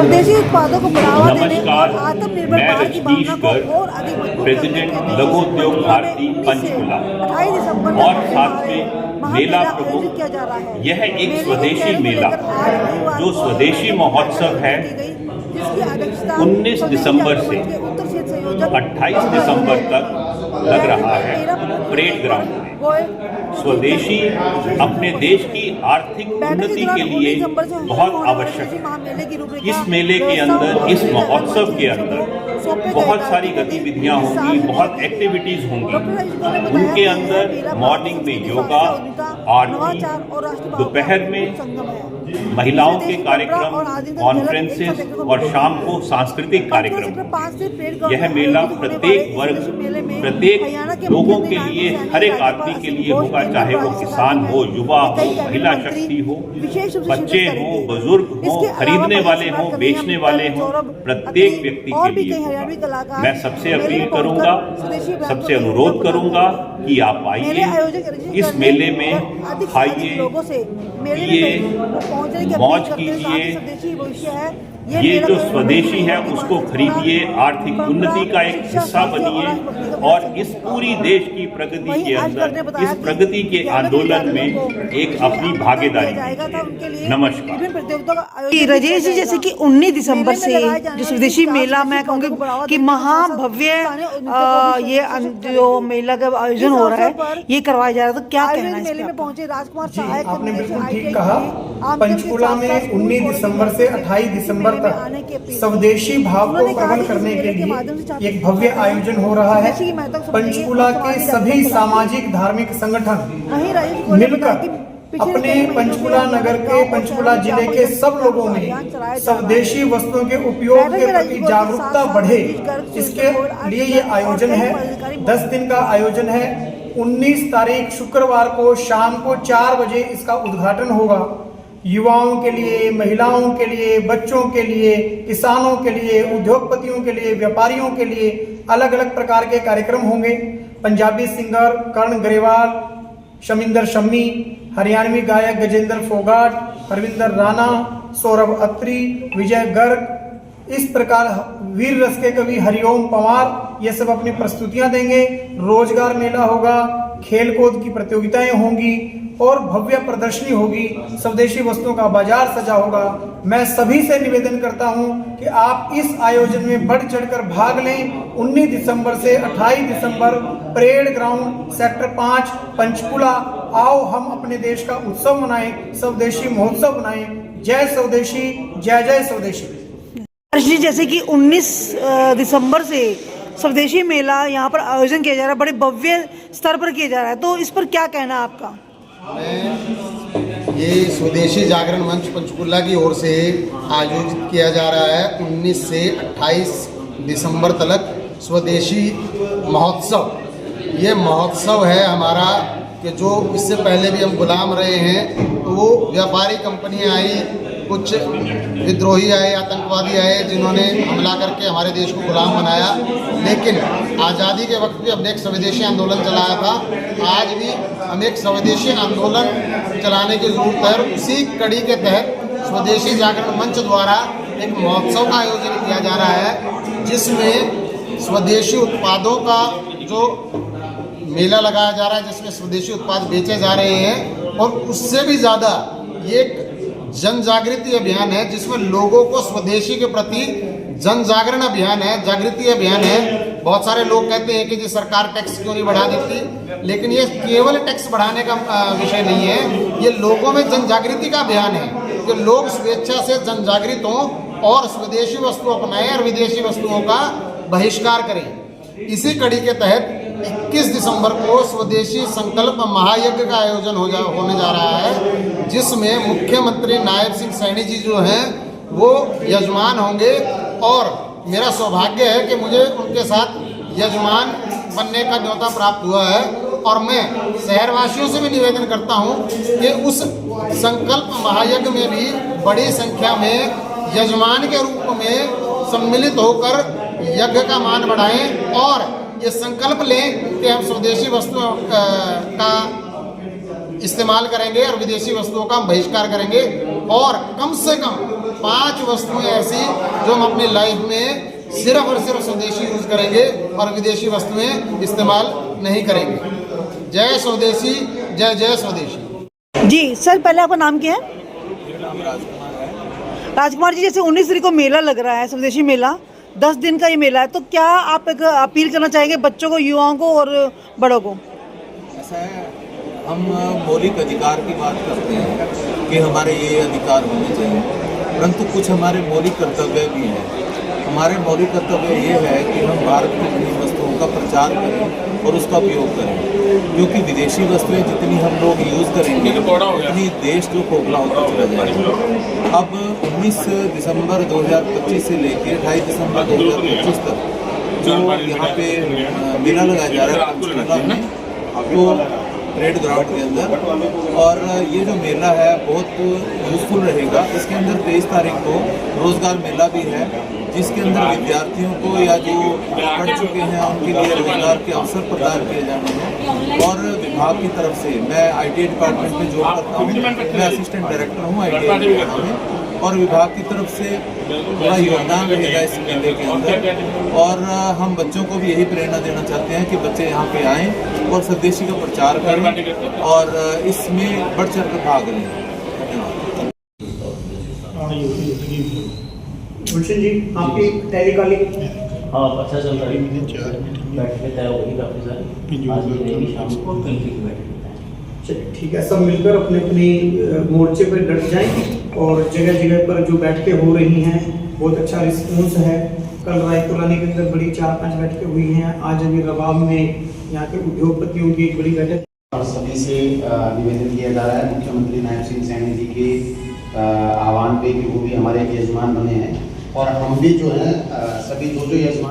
स्वदेशी उत्पादों को बढ़ावा देने और आत्मनिर्भर भारत की भावना को और अधिक मजबूत प्रेसिडेंट लघु उद्योग भारती पंचकुला 28 दिसंबर और साथ में मेला प्रमुख किया जा रहा है। यह एक स्वदेशी मेला जो स्वदेशी महोत्सव है 19 दिसंबर से 28 दिसंबर तक लग रहा है परेड ग्राउंड में। स्वदेशी अपने देश की आर्थिक उन्नति के लिए बहुत आवश्यक है। इस मेले के अंदर, इस महोत्सव के अंदर बहुत सारी गतिविधियां होंगी, बहुत एक्टिविटीज होंगी। उनके अंदर मॉर्निंग में योगा, आरती, दोपहर में महिलाओं के कार्यक्रम, कॉन्फ्रेंसेस और शाम को सांस्कृतिक कार्यक्रम। यह मेला प्रत्येक वर्ग, प्रत्येक लोगों के लिए, हर एक आदमी के लिए होगा, चाहे वो किसान हो, युवा हो, महिला शक्ति हो, बच्चे हों, बुजुर्ग हों, खरीदने वाले हों, बेचने वाले हों, प्रत्येक व्यक्ति के लिए होगा। मैं सबसे अपील करूंगा, सबसे अनुरोध करूंगा कि आप आइए, इस मेले में खाइए, पिए, मौज कीजिए। ये जो स्वदेशी है उसको खरीदिए, आर्थिक उन्नति का एक हिस्सा बनिए और इस पूरी देश की प्रगति के अंदर, इस प्रगति के आंदोलन में एक अपनी भागीदारी। नमस्कार। राजेश जी, जैसे कि 19 दिसंबर से जो स्वदेशी मेला, मैं कहूँगी कि महाभव्य ये जो मेला का आयोजन हो रहा है, ये करवाया जा रहा है, तो क्या कहना है? मेले में पहुंचे राजकुमार सहायक, आपने बिल्कुल ठीक कहा। पंचकुला में 19 दिसंबर से 28 दिसंबर तक स्वदेशी भाव को प्रबल करने के लिए एक भव्य आयोजन हो रहा है। पंचकुला के सभी सामाजिक धार्मिक संगठन मिलकर अपने पंचकुला नगर के, पंचकुला जिले के सब लोगों में स्वदेशी वस्तुओं के उपयोग के प्रति जागरूकता बढ़े, इसके लिए ये आयोजन है। 10 दिन का आयोजन है। 19 तारीख शुक्रवार को शाम को 4 बजे इसका उद्घाटन होगा। युवाओं के लिए, महिलाओं के लिए, बच्चों के लिए, किसानों के लिए, उद्योगपतियों के लिए, व्यापारियों के लिए अलग अलग प्रकार के कार्यक्रम होंगे। पंजाबी सिंगर कर्ण ग्रेवाल, शमिंदर शम्मी, हरियाणवी गायक गजेंद्र फोगाट, हरविंदर राणा, सौरभ अत्री, विजय गर्ग, इस प्रकार वीर रस के कवि हरिओम पंवार, ये सब अपनी प्रस्तुतियां देंगे। रोजगार मेला होगा, खेल कूद की प्रतियोगिताएं होंगी और भव्य प्रदर्शनी होगी। स्वदेशी वस्तुओं का बाजार सजा होगा। मैं सभी से निवेदन करता हूं कि आप इस आयोजन में बढ़ चढ़कर भाग लें। 19 दिसंबर से 28 दिसंबर परेड ग्राउंड सेक्टर 5 पंचकुला। आओ हम अपने देश का उत्सव मनाएं, स्वदेशी महोत्सव मनाएं। जय स्वदेशी, जय जय स्वदेशी। जी, जैसे कि 19 दिसंबर से स्वदेशी मेला यहाँ पर आयोजन किया जा रहा है, बड़े भव्य स्तर पर किया जा रहा है, तो इस पर क्या कहना है आपका? ये स्वदेशी जागरण मंच पंचकुला की ओर से आयोजित किया जा रहा है 19 से 28 दिसंबर तक स्वदेशी महोत्सव। ये महोत्सव है हमारा कि जो इससे पहले भी हम गुलाम रहे हैं, तो वो व्यापारी कंपनियां आई, कुछ विद्रोही आए, आतंकवादी आए, जिन्होंने हमला करके हमारे देश को गुलाम बनाया। लेकिन आज़ादी के वक्त भी हमने एक स्वदेशी आंदोलन चलाया था। आज भी हमें एक स्वदेशी आंदोलन चलाने की ज़रूरत है और उसी कड़ी के तहत स्वदेशी जागरण मंच द्वारा एक महोत्सव का आयोजन किया जा रहा है, जिसमें स्वदेशी उत्पादों का जो मेला लगाया जा रहा है, जिसमें स्वदेशी उत्पाद बेचे जा रहे हैं। और उससे भी ज़्यादा ये एक जन जागृति अभियान है, जिसमें लोगों को स्वदेशी के प्रति जन जागरण अभियान है, जागृति अभियान है। बहुत सारे लोग कहते हैं कि जी सरकार टैक्स क्यों नहीं बढ़ा देती, लेकिन ये केवल टैक्स बढ़ाने का विषय नहीं है। ये लोगों में जन जागृति का अभियान है कि लोग स्वेच्छा से जन जागृत हों और स्वदेशी वस्तु अपनाएं और विदेशी वस्तुओं का बहिष्कार करें। इसी कड़ी के तहत 21 दिसंबर को स्वदेशी संकल्प महायज्ञ का आयोजन होने जा रहा है, जिसमें मुख्यमंत्री नायब सिंह सैनी जी जो हैं वो यजमान होंगे। और मेरा सौभाग्य है कि मुझे उनके साथ यजमान बनने का न्योता प्राप्त हुआ है। और मैं शहरवासियों से भी निवेदन करता हूं कि उस संकल्प महायज्ञ में भी बड़ी संख्या में यजमान के रूप में सम्मिलित होकर यज्ञ का मान बढ़ाएं और ये संकल्प लें कि हम स्वदेशी वस्तुओं का इस्तेमाल करेंगे और विदेशी वस्तुओं का बहिष्कार करेंगे। और कम से कम 5 वस्तुएं ऐसी जो हम अपनी लाइफ में सिर्फ और सिर्फ स्वदेशी यूज करेंगे और विदेशी वस्तुएं इस्तेमाल नहीं करेंगे। जय स्वदेशी, जय जय स्वदेशी। जी सर, पहले आपका नाम क्या है? राजकुमार जी, जैसे 19 तारीख को मेला लग रहा है, स्वदेशी मेला, 10 दिन का ये मेला है, तो क्या आप एक अपील करना चाहेंगे बच्चों को, युवाओं को और बड़ों को? ऐसा है, हम मौलिक अधिकार की बात करते हैं कि हमारे ये अधिकार होने चाहिए, परंतु कुछ हमारे मौलिक कर्तव्य भी हैं। हमारे मौलिक कर्तव्य ये है कि हम भारत की अपनी वस्तुओं का प्रचार करें और उसका उपयोग करें, क्योंकि विदेशी वस्तुएं जितनी हम लोग यूज़ करेंगे उतनी देश जो खोखला होता चला जाएगा। अब 19 दिसंबर 2025 से लेकर 28 दिसंबर 2025 तक जो यहाँ पे मेला लगाया जा रहा है पंचकुला में, तो परेड ग्राउंड के अंदर, और ये जो मेला है बहुत यूज़फुल रहेगा। इसके अंदर 23 तारीख को रोज़गार मेला भी है, जिसके अंदर विद्यार्थियों को या जो पढ़ चुके हैं उनके लिए रोजगार के अवसर प्रदान किए जाने हैं। और विभाग की तरफ से, मैं ITI डिपार्टमेंट में जॉब करता हूँ, मैं असिस्टेंट डायरेक्टर हूँ ITI में, और विभाग की तरफ से बड़ा योगदान रहेगा इस मेले के अंदर। और हम बच्चों को भी यही प्रेरणा देना चाहते हैं कि बच्चे यहाँ पे आएँ और स्वदेशी का प्रचार करें और इसमें बढ़ चढ़ कर भाग लें। गुलशन जी, आपकी टैली कॉलिंग? हाँ, अच्छा चल रहा है। बैठकें तय होगी काफ़ी सारी, आज भी रहेगी शाम को, कल की बैठक। चलिए ठीक है, सब मिलकर अपने अपने मोर्चे पर डट जाएं और जगह जगह पर जो बैठकें हो रही हैं बहुत अच्छा रिस्पॉन्स है। कल रायपुरानी के अंदर बड़ी 4-5 बैठकें हुई हैं, आज अभी रबाब में यहाँ के उद्योगपतियों की एक बड़ी बैठक। और सभी से निवेदन किया जा रहा है मुख्यमंत्री नायब सिंह सैनी जी के आह्वान पे कि वो भी हमारे यजमान बने हैं, और हम भी जो है सभी जो यजमान